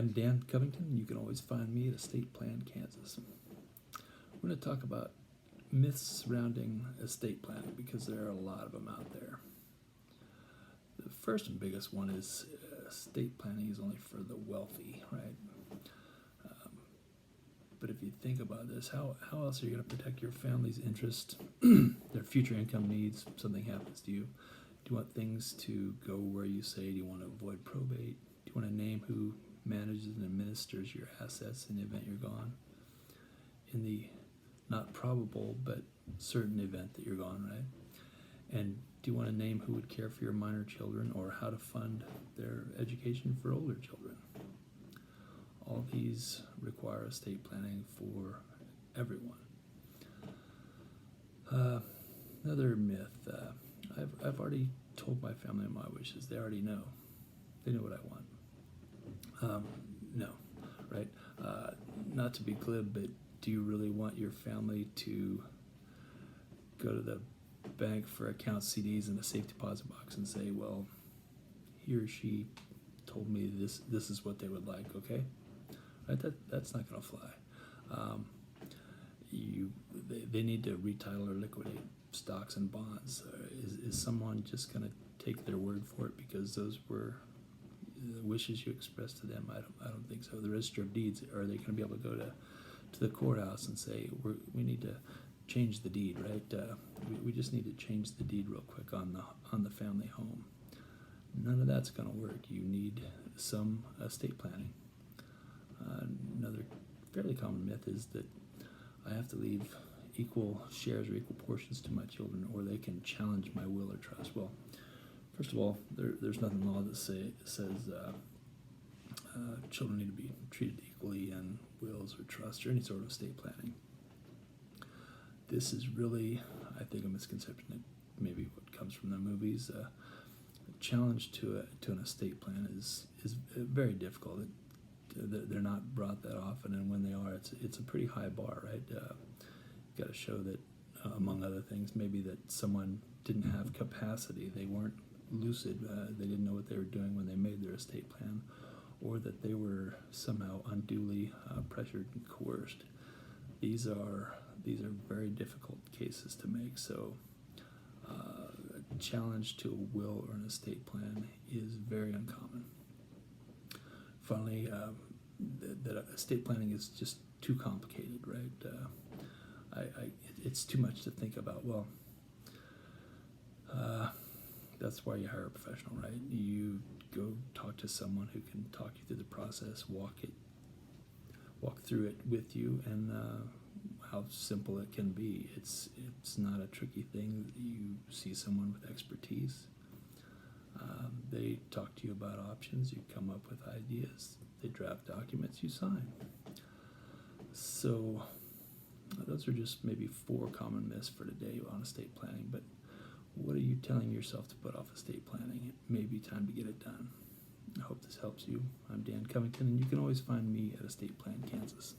I'm Dan Covington. You can always find me at Estate Plan, Kansas. We're going to talk about myths surrounding estate planning because there are a lot of them out there. The first and biggest one is estate planning is only for the wealthy, right? But if you think about this, how else are you going to protect your family's interest, their future income needs, if something happens to you? Do you want things to go where you say? Do you want to avoid probate? Do you want to name who manages and administers your assets in the event you're gone? In the not probable but certain event that you're gone, right? And do you want to name who would care for your minor children or how to fund their education for older children? All these require estate planning for everyone. Another myth, I've already told my family my wishes. They already know. They know what I want. No, right? Not to be glib, but do you really want your family to go to the bank for account CDs in a safe deposit box and say, well, he or she told me this is what they would like, okay? Right? That's not going to fly. They need to retitle or liquidate stocks and bonds. Is someone just going to take their word for it because those were the wishes you expressed to them? I don't think so. The Register of Deeds, are they going to be able to go to the courthouse and say we need to change the deed, right? We just need to change the deed real quick on the family home. None of that's going to work. You need some estate planning. Another fairly common myth is that I have to leave equal shares or equal portions to my children or they can challenge my will or trust. Well, first of all, there's nothing in law that says children need to be treated equally in wills or trusts or any sort of estate planning. This is really, I think, a misconception that maybe what comes from the movies. A challenge to an estate plan is very difficult. They're not brought that often, and when they are, it's a pretty high bar, right? Got to show that, among other things, maybe that someone didn't have capacity, they weren't lucid, they didn't know what they were doing when they made their estate plan, or that they were somehow unduly pressured and coerced. These are very difficult cases to make. So, a challenge to a will or an estate plan is very uncommon. Finally, that estate planning is just too complicated, right? It's too much to think about. Well, that's why you hire a professional, right? You go talk to someone who can talk you through the process, walk through it with you, and how simple it can be. It's not a tricky thing. You see someone with expertise. They talk to you about options. You come up with ideas. They draft documents. You sign. So those are just maybe 4 common myths for today on estate planning. But what are you telling yourself to put off estate planning? It may be time to get it done. I hope this helps you. I'm Dan Covington, and you can always find me at Estate Plan, Kansas.